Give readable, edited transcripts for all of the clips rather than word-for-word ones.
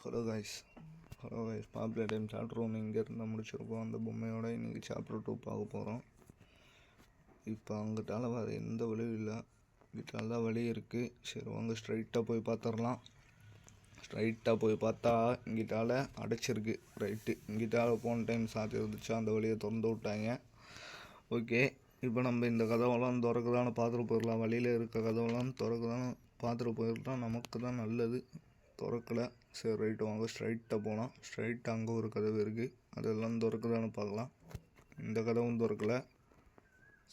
Hello guys popular time chapter 1 இங்கேருந்து முடிச்சிருக்கோம். அந்த பொம்மையோட இன்றைக்கி சாப்டர் 2 பார்க்க போகிறோம். இப்போ அங்கிட்டால வேறு எந்த வழியும் இல்லை, இங்கிட்டால தான் வழி இருக்குது. சரி வாங்க ஸ்ட்ரைட்டாக போய் பார்த்துடலாம். ஸ்ட்ரைட்டாக போய் பார்த்தா இங்கிட்டால அடைச்சிருக்கு. ரைட்டு, இங்கிட்டால போன டைம் சாத்தி இருந்துச்சு, அந்த வழியை திறந்து விட்டாங்க. ஓகே, இப்போ நம்ம இந்த கதவெல்லாம் திறக்குதான்னு பார்த்துட்டு போயிடலாம். வழியில் இருக்க கதவெல்லாம் திறக்குதான்னு பார்த்துட்டு போயிடலாம், நமக்கு தான் நல்லது. திறக்கலை, சரி ரைட்டு வாங்க ஸ்ட்ரைட்டாக போகலாம். ஸ்ட்ரைட்டாக அங்கே ஒரு கதவு இருக்குது, அதெல்லாம் திறக்குதான்னு பார்க்கலாம். இந்த கதவும் திறக்கலை.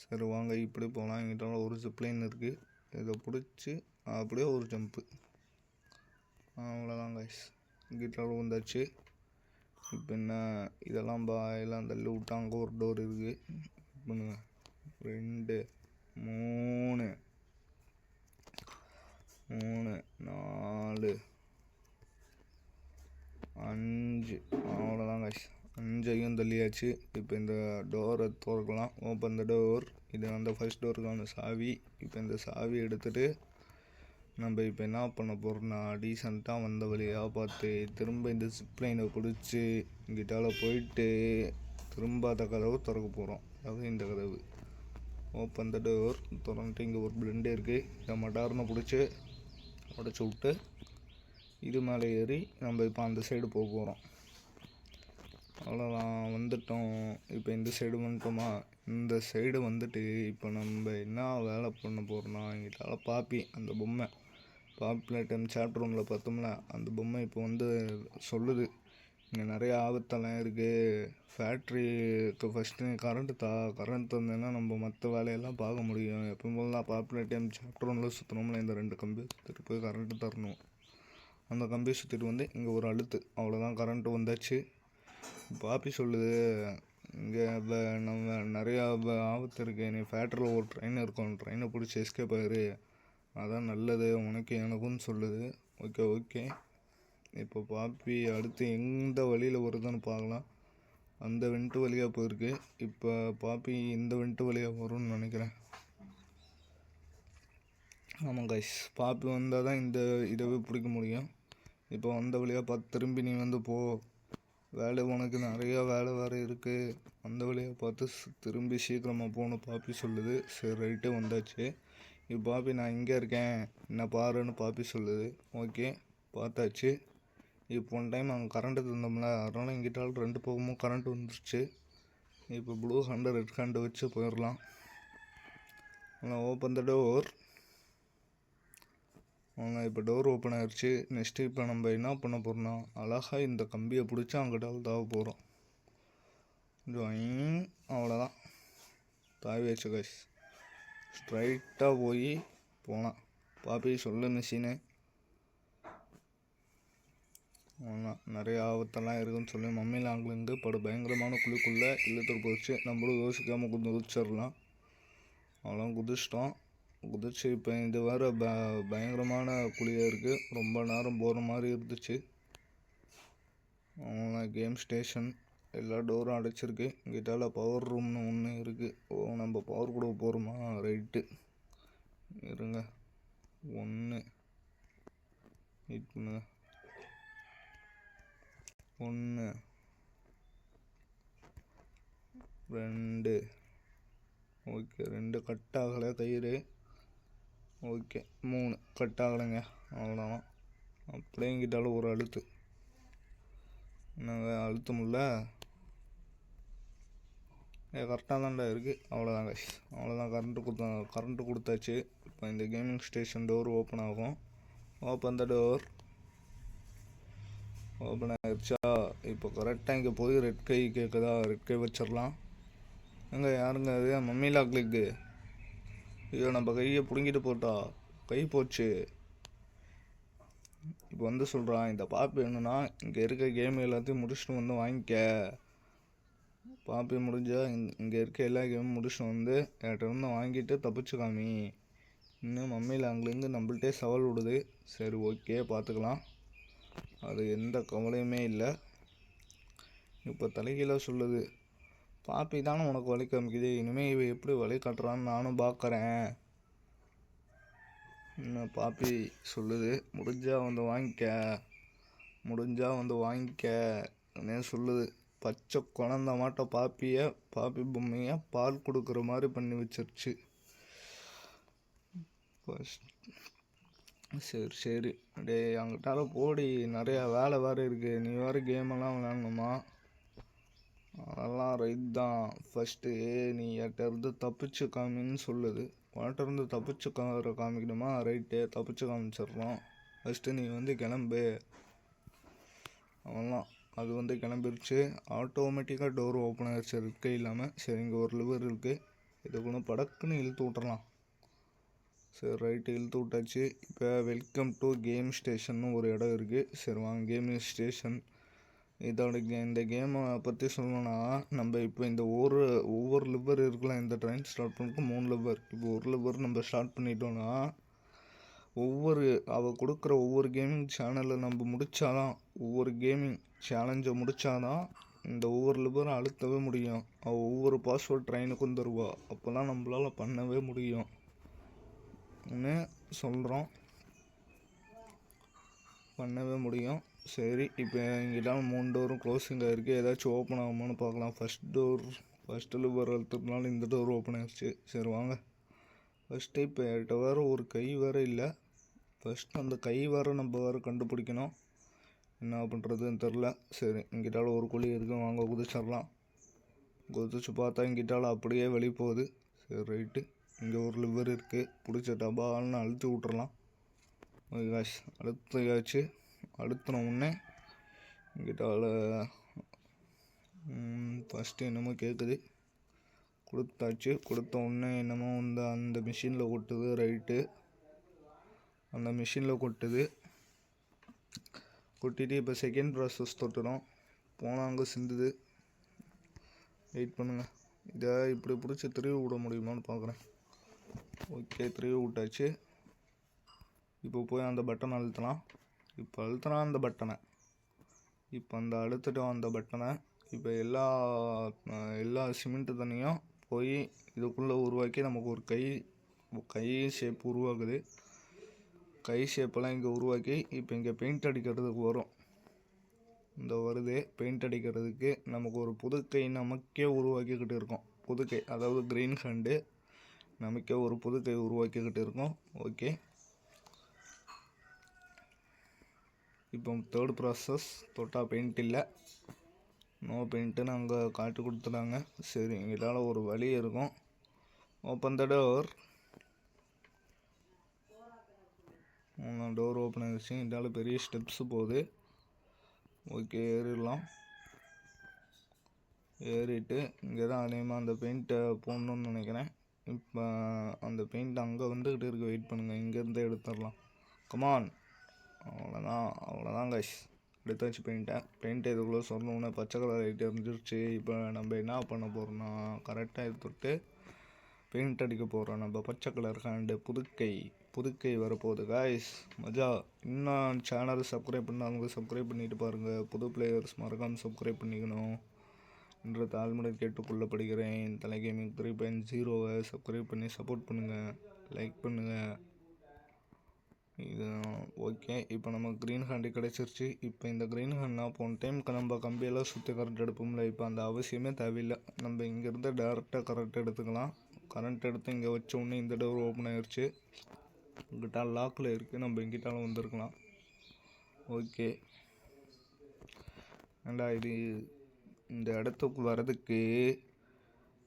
சரி வாங்க இப்படி போகலாம். எங்கிட்ட ஒரு ஜிப்லைன் இருக்குது, இதை பிடிச்சி அப்படியே ஒரு ஜம்ப்பு. அவ்வளோதான் கைஸ், இங்கிட்ட வந்தாச்சு. இப்போ என்ன இதெல்லாம் எல்லாம் தள்ளி விட்டா அங்கே ஒரு டோர் இருக்குது. பண்ணுங்க 2 3 4 5 அவ்வளோதான் கைஸ், 5ஐயும் தள்ளியாச்சு. இப்போ இந்த டோரை திறக்கலாம். Open the door. இது அந்த ஃபர்ஸ்ட் டோருக்கான சாவி. இப்போ இந்த சாவி எடுத்துகிட்டு நம்ம இப்போ என்ன பண்ண போகிறோம்னா, டீசெண்டாக வந்த வழியாக பார்த்து திரும்ப இந்த ஜிப்லைனை பிடிச்சி இங்கிட்டால போயிட்டு திரும்ப அந்த கதவு திறக்க போகிறோம். அதாவது இந்த கதவு ஓப்பன் த டோர் திறந்துட்டு இங்கே ஒரு பிளெண்டு இருக்குது, இதை மட்டார்னு பிடிச்சி உடச்சி விட்டு இது மேலே ஏறி நம்ம இப்போ அந்த சைடு போக போகிறோம். அவ்வளோதான், வந்துட்டோம். இப்போ இந்த சைடு வந்துட்டோமா, இந்த சைடு வந்துட்டு இப்போ நம்ம என்ன வேலை பண்ண போகிறோம்னா, எங்கிட்டால பாப்பி அந்த பொம்மை பாப்புலர் டைம் சாப்டர் 1 பார்த்தோம்ல, அந்த பொம்மை இப்போ வந்து சொல்லுது இங்கே நிறைய ஆபத்தெல்லாம் இருக்குது. ஃபேக்ட்ரிக்கு ஃபஸ்ட்டு கரண்ட் தந்தேன்னா நம்ம மற்ற வேலையெல்லாம் பார்க்க முடியும். எப்பவும் போலாம் பாப்புலர் டைம் சாப்டர் 1 சுற்றணும்ல, இந்த 2 கம்பி சுற்றிட்டு போய் கரண்ட்டு தரணும். அந்த கம்பியை சுற்றிட்டு வந்து இங்கே ஒரு அழுத்து, அவ்வளோதான் கரண்ட்டு வந்தாச்சு. பாப்பி சொல்லுது இங்கே நம்ம நிறையா ஆபத்து இருக்குது, நீ ஃபேக்ட்ரியில் ஒரு ட்ரெயின் இருக்கும், ட்ரெயினை பிடிச்சி எஸ்கேப் ஆயிரு, அதான் நல்லது உனக்கு எனக்குன்னு சொல்லுது. ஓகே, இப்போ பாப்பி அடுத்து எந்த வழியில் வருதுன்னு பார்க்கலாம். அந்த வெண்ட்டு வழியாக போயிருக்கு. இப்போ பாப்பி இந்த வெண்ட்டு வழியாக வரும்னு நினைக்கிறேன். ஆமாம் கைஸ், பாப்பி வந்தால் தான் இந்த இதவே பிடிக்க முடியும். இப்போ வந்த வழியாக பார்த்து திரும்பி நீ வந்து போ, வேலை உனக்கு நிறையா வேலை வேறு இருக்குது, அந்த வழியாக பார்த்து திரும்பி சீக்கிரமாக போகணும் பாப்பி சொல்லுது. சரி ரைட்டு வந்தாச்சு. இப்போ பாப்பி நான் இங்கே இருக்கேன் என்ன பாருன்னு பாப்பி சொல்லுது. ஓகே பார்த்தாச்சு. இப்போ ஒன் டைம் அங்கே கரண்ட்டு தந்தோம்ல, அதனால் இங்கிட்டால் 2 பக்கமும் கரண்ட் வந்துருச்சு. இப்போ ப்ளூ ஹேண்டு ரெட் ஹேண்டு வச்சு போயிடலாம். ஆனால் ஓப்பன் த டோர். அவங்க இப்போ டோர் ஓப்பன் ஆகிடுச்சு. நெக்ஸ்ட்டு இப்போ நம்ம என்ன பண்ண போகிறோம்னா, அழகாக இந்த கம்பியை பிடிச்சி அங்கிட்டால் தாவ போகிறோம். அவ்வளோதான், தாவி வச்சு கைஸ் ஸ்ட்ரைட்டாக போய் போனால் பாப்பி சொல்ல மிஷினு நிறைய ஆபத்தெல்லாம் இருக்குதுன்னு சொல்லி மம்மி லாங்லேருந்து பயங்கரமான குழிக்குள்ளே இழுத்துட்டு போச்சு. நம்மளும் யோசிக்காமல் குதிச்சிடலாம். அவ்வளோ குதிச்சிட்டோம். குதிச்சு இப்போ இது வேறு பயங்கரமான குழியாக இருக்குது, ரொம்ப நேரம் போகிற மாதிரி இருந்துச்சு. அவ்வளோ கேம் ஸ்டேஷன் எல்லா டோரும் அடைச்சிருக்கு. இங்கிட்டால பவர் ரூம்னு ஒன்று இருக்குது. நம்ம பவர் கொடுக்க போகிறோமா, ரைட்டு இருங்க. 1 வெயிட் பண்ணுங்க. 1 2 ஓகே, 2 கட் ஆகலை கயிறு. ஓகே 3 கட் ஆகலைங்க. அவ்வளோதான், அப்படியே இங்கிட்டாலும் ஒரு அழுத்து. நாங்கள் அழுத்த முடியல, கரெக்டாக தான்டா இருக்குது. அவ்வளோதான் கைஸ், அவ்வளோதான் கரண்ட்டு கொடுத்தாச்சு. இப்போ இந்த கேமிங் ஸ்டேஷன் டோர் ஓப்பன் ஆகும். Open the door. ஓப்பன் ஆகிடுச்சா. இப்போ கரெக்டாக இங்கே போய் ரெட் கை கேட்குதா, ரெட் கை வச்சிடலாம். எங்கே யாருங்க அது, மம்மி லாக்லிக்கு. ஐயோ நம்ம கையை பிடுங்கிட்டு போட்டா, கை போச்சு. இப்போ வந்து சொல்கிறான் இந்த பாப்பி என்னன்னா, இங்கே இருக்க கேம் எல்லாத்தையும் முடிச்சுட்டு வந்து வாங்கிக்க. பாப்பி முடிஞ்சால் இங்கே இருக்க எல்லா கேமும் முடிச்சுட்டு வந்து என்கிட்ட வந்து வாங்கிட்டு தப்பிச்சு காமி. இன்னும் மம்மியில் அங்கேருந்து நம்மள்ட்டே சவால் விடுது. சரி ஓகே பார்த்துக்கலாம், அது எந்த கவலையுமே இல்லை. இப்போ தலைகீழாக சொல்லுது, பாப்பி தானே உனக்கு வழி காமிக்குது, இனிமேல் இவ எப்படி வழி காட்டுறான்னு நானும் பார்க்குறேன். இன்னும் பாப்பி சொல்லுது முடிஞ்சால் வந்து வாங்கிக்க, முடிஞ்சால் வந்து வாங்கிக்கன்னே சொல்லுது. பச்சை குழந்த மாட்டம் பாப்பி பொம்மையை பால் கொடுக்குற மாதிரி பண்ணி வச்சிருச்சு. சரி டே அங்கிட்டால போடி, நிறையா வேலை வேறு இருக்குது. நீ வேறு கேமெல்லாம் விளையாடணுமா? அதெல்லாம் ரைட் தான். ஃபஸ்ட்டு நீ என்கிட்ட தப்பிச்சு காமின்னு சொல்லுது. உன்கிட்ட தப்பிச்சு காமிக்கணுமா? ரைட்டு, தப்பிச்சு காமிச்சிட்றோம். ஃபஸ்ட்டு நீ வந்து கிளம்பு. அவன்லாம் அது வந்து கிளம்பிருச்சு. ஆட்டோமேட்டிக்காக டோர் ஓப்பன் ஆகிடுச்சு இருக்கே இல்லாமல். சரி, இங்கே ஒரு லிவர் இருக்குது, இதுக்கு படக்குன்னு இழுத்து விட்றலாம். சரி ரைட்டு, இழுத்து விட்டாச்சு. இப்போ வெல்கம் டு கேம் ஸ்டேஷன்னு ஒரு இடம் இருக்குது. சரி வாங்க, கேமிங் ஸ்டேஷன். இந்த கேமை பற்றி சொல்லணும்னா, நம்ம இப்போ இந்த ஒவ்வொரு லிவர் இருக்கலாம். இந்த ட்ரெயின் ஸ்டார்ட் பண்ணுறதுக்கு 3 லிவர். இப்போ ஒரு லிவர் நம்ம ஸ்டார்ட் பண்ணிட்டோன்னா, அவள் கொடுக்குற ஒவ்வொரு கேமிங் சேனலில் நம்ம முடித்தாதான், ஒவ்வொரு கேமிங் சேலஞ்சை முடித்தாதான் இந்த ஒவ்வொரு லிவரை அழுத்தவே முடியும். அவள் ஒவ்வொரு பாஸ்வேர்ட் ட்ரெயினுக்கும் தருவா. அப்போல்லாம் நம்மளால் பண்ணவே முடியும் சொல்கிறோம், பண்ணவே முடியும். சரி, இப்போ இங்கிட்டாலும் 3 டோரும் க்ளோஸிங்காக இருக்குது. ஏதாச்சும் ஓப்பன் ஆகுமான்னு பார்க்கலாம். ஃபஸ்ட்டு லிவர் அழுத்துறதுனால இந்த டோர் ஓப்பன் ஆகிடுச்சு. சரி வாங்க. ஃபஸ்ட்டு இப்போ என்கிட்ட வேறு ஒரு கை வேறு இல்லை. ஃபஸ்ட்டு அந்த கை வேறு நம்ம வேறு கண்டுபிடிக்கணும். என்ன பண்ணுறதுன்னு தெரில. சரி, இங்கிட்டால ஒரு குழி இருக்குது, வாங்க குதிச்சிடலாம். குதிச்சு பார்த்தா இங்கிட்டால அப்படியே வெளியே போகுது. சரி ரைட்டு, இங்கே ஒரு லிவர் இருக்குது, பிடிச்ச டபால்னு அழுத்தி விட்றலாம். அழுத்தியாச்சு. அழுத்தின உடனே இங்கிட்டால ஃபஸ்ட்டு என்னமோ கேட்குது, கொடுத்தாச்சு. கொடுத்த உடனே என்னமோ வந்து அந்த மிஷினில் கொட்டுது. ரைட்டு, அந்த மிஷினில் கொட்டிட்டு இப்போ செகண்ட் ப்ராசஸ் தொட்டுடும். போனால் அங்கே சிந்துது. வெயிட் பண்ணுங்கள், இதை இப்படி பிடிச்சி திருவி விட முடியுமான்னு பார்க்குறேன். ஓகே, திருவி விட்டாச்சு. இப்போ போய் அந்த பட்டனை அழுத்தலாம். இப்போ அழுத்தினா அந்த பட்டனை, இப்போ அழுத்திட்டோம் அந்த பட்டனை. இப்போ எல்லா சிமெண்ட்டு தண்ணியும் போய் இதுக்குள்ளே உருவாக்கி நமக்கு ஒரு கை ஷேப் உருவாக்குது. கை ஷேப்பெல்லாம் இங்கே உருவாக்கி இப்போ இங்கே பெயிண்ட் அடிக்கிறதுக்கு வரும். இந்த வருது பெயிண்ட் அடிக்கிறதுக்கு. நமக்கு ஒரு புது கை நமக்கே உருவாக்கிக்கிட்டு இருக்கோம். புது கை, அதாவது க்ரீன் ஹேண்டு, நமக்கே ஒரு புது கை உருவாக்கிக்கிட்டு இருக்கோம். ஓகே, இப்போ தேர்ட் ப்ராசஸ். தொட்டால் பெயிண்ட் இல்லை, நோ பெயிண்ட்டுன்னு அங்கே காட்டி கொடுத்துட்டாங்க. சரி, எங்களால் ஒரு வழி இருக்கும். Open the door. Door open ஆகிடுச்சு. இதால் பெரிய ஸ்டெப்ஸு போகுது. ஓகே, ஏறிடலாம். ஏறிட்டு இங்கே தான் அதிகமாக அந்த பெயிண்ட்டை போடணுன்னு நினைக்கிறேன். இப்போ அந்த பெயிண்ட் அங்கே வந்துக்கிட்டு இருக்கு. வெயிட் பண்ணுங்கள், இங்கேருந்தே எடுத்துடலாம். கமான். அவ்வளோதான் கைஸ், எடுத்தாச்சு பெயிண்ட்டை இதுக்குள்ளே சொன்னோன்னே பச்சை கலர் லைட் எரிஞ்சிருச்சு. இப்போ நம்ம என்ன பண்ண போகிறோம்னா, கரெக்டாக எடுத்துட்டு பெயிண்ட் அடிக்க போகிறோம். நம்ம பச்சை கலர் ஹேண்டு, புதுக்கை வரப்போகுது கைஸ், மஜா. இன்னும் சேனல் சப்ஸ்கிரைப் பண்ணாங்க, சப்ஸ்கிரைப் பண்ணிட்டு பாருங்கள். புது பிளேயர்ஸ் மறக்காமல் சப்ஸ்கிரைப் பண்ணிக்கணும் என்ற தாழ்மையை கேட்டுக்கொள்ளப்படுகிறேன். தலை கேமிங் 3.0 சப்ஸ்கிரைப் பண்ணி சப்போர்ட் பண்ணுங்கள், லைக் பண்ணுங்கள். இது ஓகே. இப்போ நம்ம க்ரீன் ஹேண்டு கிடச்சிருச்சு. இப்போ இந்த க்ரீன் ஹேண்ட்னா போன டைம் நம்ம கம்பியெல்லாம் சுற்றி கரண்ட் எடுப்போம்ல, இப்போ அந்த அவசியமே தேவையில்லை. நம்ம இங்கேருந்து டேரெக்டாக கரண்ட் எடுத்துக்கலாம். கரண்ட் எடுத்து இங்கே வச்ச உடனே இந்த டோர் ஓப்பன் ஆகிடுச்சு. இங்கிட்ட லாக்கில் இருக்குது, நம்ம இங்கிட்டாலும் வந்திருக்கலாம். ஓகே, ஏண்டா இது இந்த இடத்துக்கு வர்றதுக்கு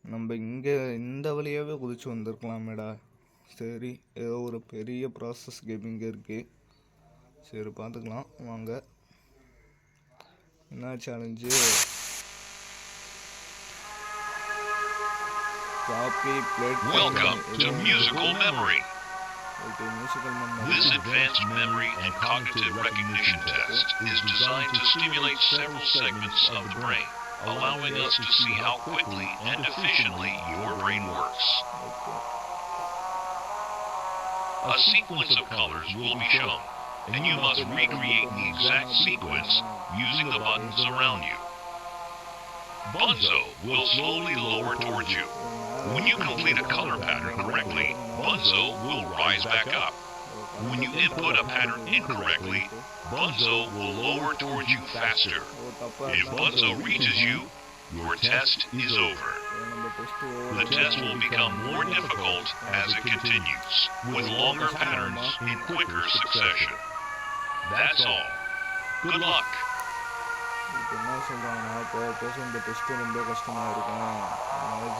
நம்ம இங்கே இந்த வழியாகவே குதிச்சு வந்திருக்கலாமேடா. சரி, ஏதோ ஒரு பெரிய ப்ராசஸ் கேம் இங்கே இருக்குது. சரி, பார்த்துக்கலாம் வாங்க. என்ன சேலஞ்சு? காப்பி plate. Welcome to Musical Memory. Okay, musical memory. This advanced memory and cognitive recognition test is designed to stimulate several segments of the brain, allowing us to see how quickly and efficiently your brain works. A sequence of colors will be shown, and you must recreate the exact sequence using the buttons around you. Bunzo will slowly lower towards you. When you complete a color pattern correctly, Bunzo will rise back up. When you input a pattern incorrectly, Bunzo will lower towards you faster. If Bunzo reaches you, your test is over. The test will become more difficult as it continues, with longer patterns in quicker succession. That's all. Good luck. இப்போ என்ன சொல்கிறாங்கன்னா பேச இந்த test ரொம்ப கஷ்டமாக இருக்கும், அதனால்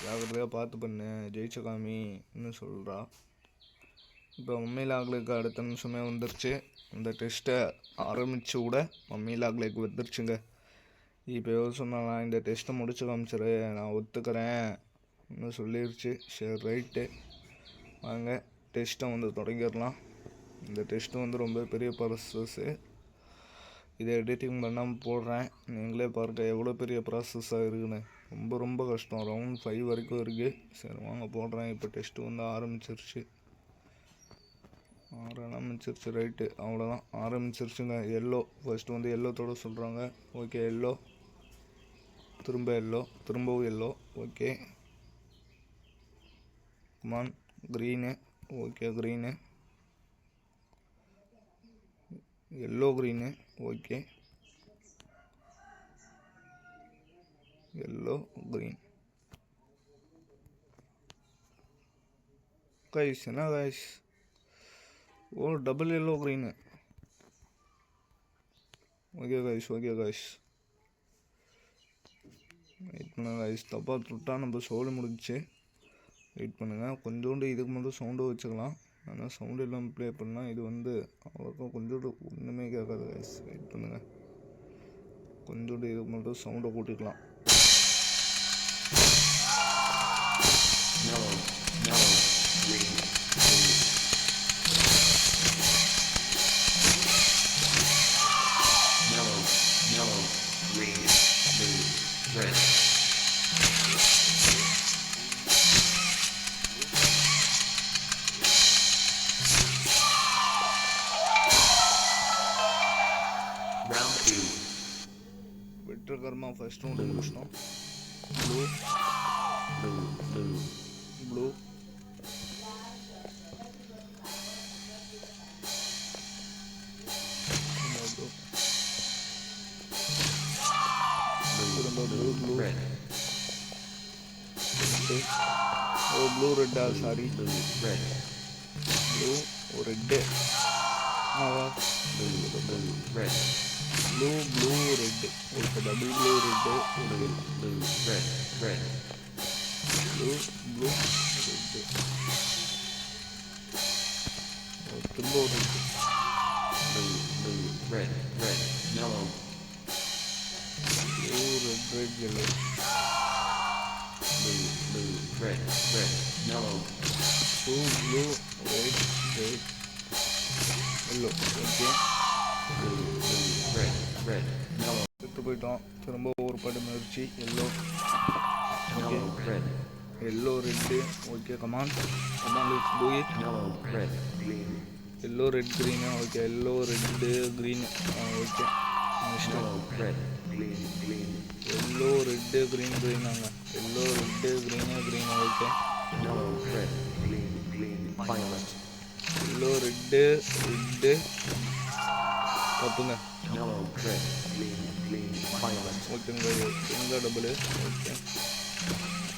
ஜாக்கிரதையாக பார்த்து பண்ணு, ஜெயிச்ச காமின்னு சொல்கிறா. இப்போ மம்மி லாக்லேக்கு அடுத்த நிமிஷமே வந்துருச்சு. இந்த டெஸ்ட்டை ஆரம்பித்து கூட மம்மி லாக்லேக்கு வந்துருச்சுங்க. இப்போ சொன்னாங்க இந்த டெஸ்ட்டை முடிச்சு காமிச்சிரு, நான் ஒத்துக்கிறேன்னு சொல்லிடுச்சு. சரி ரைட்டு, வாங்க டெஸ்ட்டை வந்து தொடங்கிடலாம். இந்த டெஸ்ட்டு வந்து ரொம்ப பெரிய ப்ராசஸ்ஸு. இதை எடிட்டிங் பண்ணாமல் போடுறேன், நீங்களே பாருங்க எவ்வளோ பெரிய ப்ராசஸ்ஸாக இருக்குன்னு. ரொம்ப கஷ்டம். ரவுண்ட் 5 வரைக்கும் இருக்குது. சரி வாங்க போடுறேன். இப்போ டெஸ்ட்டு வந்து ஆரம்பிச்சிருச்சு. ரைட்டு, அவ்வளோதான் ஆரம்பிச்சிருச்சுங்க. எல்லோ ஃபஸ்ட்டு வந்து எல்லோ தொட சொல்கிறாங்க. ஓகே எல்லோ, திரும்பவும் yellow. Okay come on green. Okay green, yellow green. Okay yellow green. Guys என்ன guys, oh double yellow green. Okay guys wait பண்ணுங்க கைஸ், தப்பாக தொட்டா நம்ம சோழி முடிச்சு. வெயிட் பண்ணுங்கள், கொஞ்சோண்டு இதுக்கு மட்டும் சவுண்டு வச்சுக்கலாம். ஆனால் சவுண்டு இல்லாமல் ப்ளே பண்ணால் இது வந்து அவ்வளோக்கும் கொஞ்சோண்டு ஒன்றுமே கேட்காது கைஸ். வெயிட் பண்ணுங்கள், கொஞ்சோண்டு இதுக்கு மட்டும் சவுண்டை கூட்டிக்கலாம். வெற்றிகரமாக ஃபர்ஸ்ட் ரவுண்டு முடிச்சிட்டோம். ப்ளூ ப்ளூ ரெட்டா, sorry blue red, blue red. Okay double blue red. Blue red, திரும்ப ஒரு red. Blue red yellow. Blue red yellow. Okay எடுத்து போயிட்டோம். திரும்ப ஒரு படி முயற்சி. Yellow yellow red. Okay come on let's do it. Yellow red green. Okay yellow red green. Okay yellow red க்ரீனாங்க. Yellow red green. Okay yellow red தப்புங்க. ஓகேங்க எங்கே double. Okay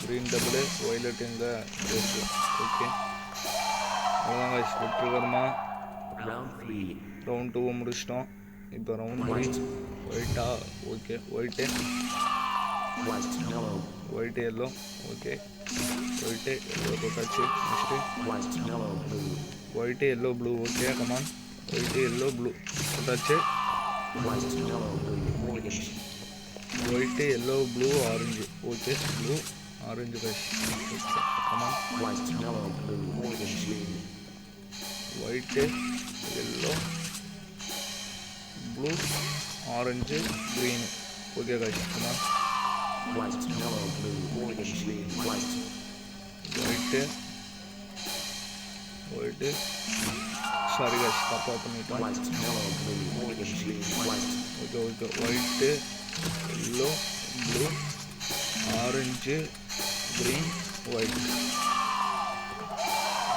green double, violet எங்கே இருக்குது. ஓகே அவ்வளோதாங்க வெற்றிகரமாக ரவுண்ட் 2 முடிச்சிட்டோம். இப்போ ரவுண்ட் 3 ஒயிட்டா. Okay white yellow. Okay white yellow போட்டாச்சு. Next white yellow blue. Okay come on white yellow blue போட்டாச்சு. White yellow blue orange. Okay blue orange guys. Okay come on white yellow blue orange green. Okay guys come on white sorry guys தப்பாக பண்ணிட்டோம். Okay white yellow blue orange green white.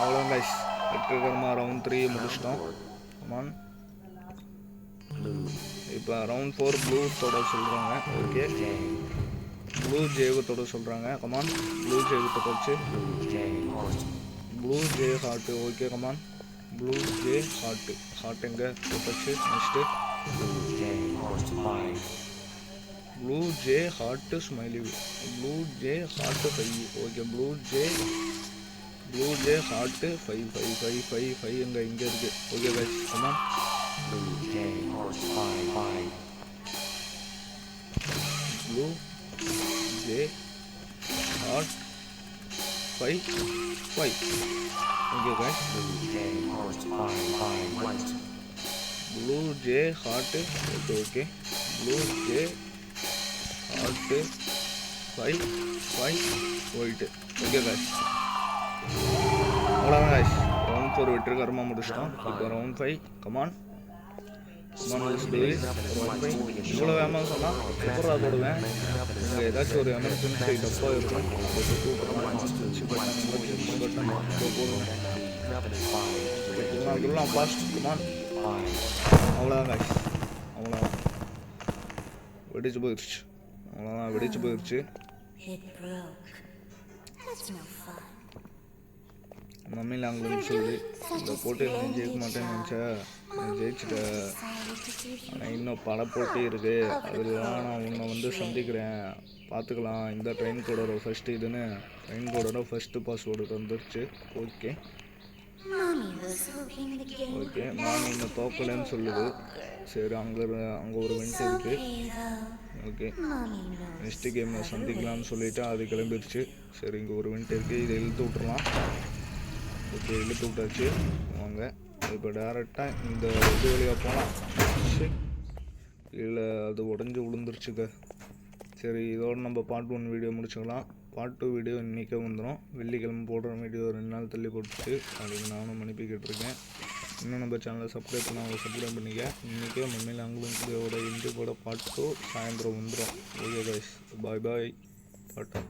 அவ்வளோ guys வெற்றிகரமாக round 3 முடிச்சிட்டோம். Come on. இப்போ round 4 blue தொட சொல்கிறாங்க. Okay, blue ஜேவை தொட சொல்கிறாங்க. கமான், ப்ளூ ஜேவை தொடாச்சு. Blue J heart. Okay, come on, blue J heart. Heart எங்கே தொட்டாச்சு. Next blue J heart smiley. Blue J heart 5. Okay, blue J heart 5 இங்கே இருக்குது. Okay guys, come on. Blue J heart 5. Okay guys, blue J heart. Okay, blue J heart 5 white. Okay guys, அவ்வளோதான் guys. Round 4 வெற்றிகரமாக முடிச்சிட்டோம். இப்போ round 5. Come on. இவ்வளோ வேகமாக சொன்னால் எப்படா போடுவேன். இங்கே ஏதாச்சும் ஒரு எமர்ஜென்சி டப்பா இருக்கும். போடுவேன் ஃபாஸ்ட். கமான். அவ்வளோதான் கைஸ், அவ்வளோதான். வெடிச்சு போயிடுச்சு. அவ்வளோதான், வெடிச்சு போயிடுச்சு. மம்மி லாங்குவேஜ் சொல்லி இந்த போட்டி நான் ஜெயிக்க மாட்டேன்னு நினச்சா நான் ஜெயிச்சிட்டேன். ஆனால் இன்னும் பல போட்டி இருக்குது. அதெல்லாம் நான் உன்னை வந்து சந்திக்கிறேன், பார்த்துக்கலாம். இந்த ட்ரெயின் கோடோட ஃபஸ்ட்டு இதுன்னு ட்ரெயின் கோடோட ஃபஸ்ட்டு பாஸ்வேர்டு வந்துருச்சு. ஓகே மாமி இன்னும் தோக்கலைன்னு சொல்லுது. சரி, அங்கே ஒரு வெண்ட் இருக்குது. ஓகே, நெக்ஸ்ட்டு கேமில் சந்திக்கலாம்னு சொல்லிவிட்டு அது கிளம்பிடுச்சு. சரி, இங்கே ஒரு வெண்ட் இருக்குது, இதை இழுத்து விட்றலாம். ஓகே, இழுத்து விட்டாச்சு. வாங்க இப்போ டேரெக்டாக இந்த இது வழியாக போகலாம். இல்லை, அது உடஞ்சி விழுந்துருச்சுக்க. சரி, இதோட நம்ம பார்ட் 1 வீடியோ முடிச்சுக்கலாம். பார்ட் 2 வீடியோ இன்றைக்கே வந்துடும். வெள்ளிக்கிழமை போடுற வீடியோ 2 நாள் தள்ளி போட்டுச்சு. அதுக்கு நானும் மன்னிப்பு கேட்டிருக்கேன். இன்னும் நம்ம சேனலை சப்ஸ்கிரைப் பண்ணால் சப்ஸ்கிரைப் பண்ணிக்க. இன்றைக்கே மம்மி லாங்குவேஜோட இந்தியோட பார்ட் 2 சாயந்தரம் வந்துடும். ஓகே கைஸ், பாய் டாட்டா.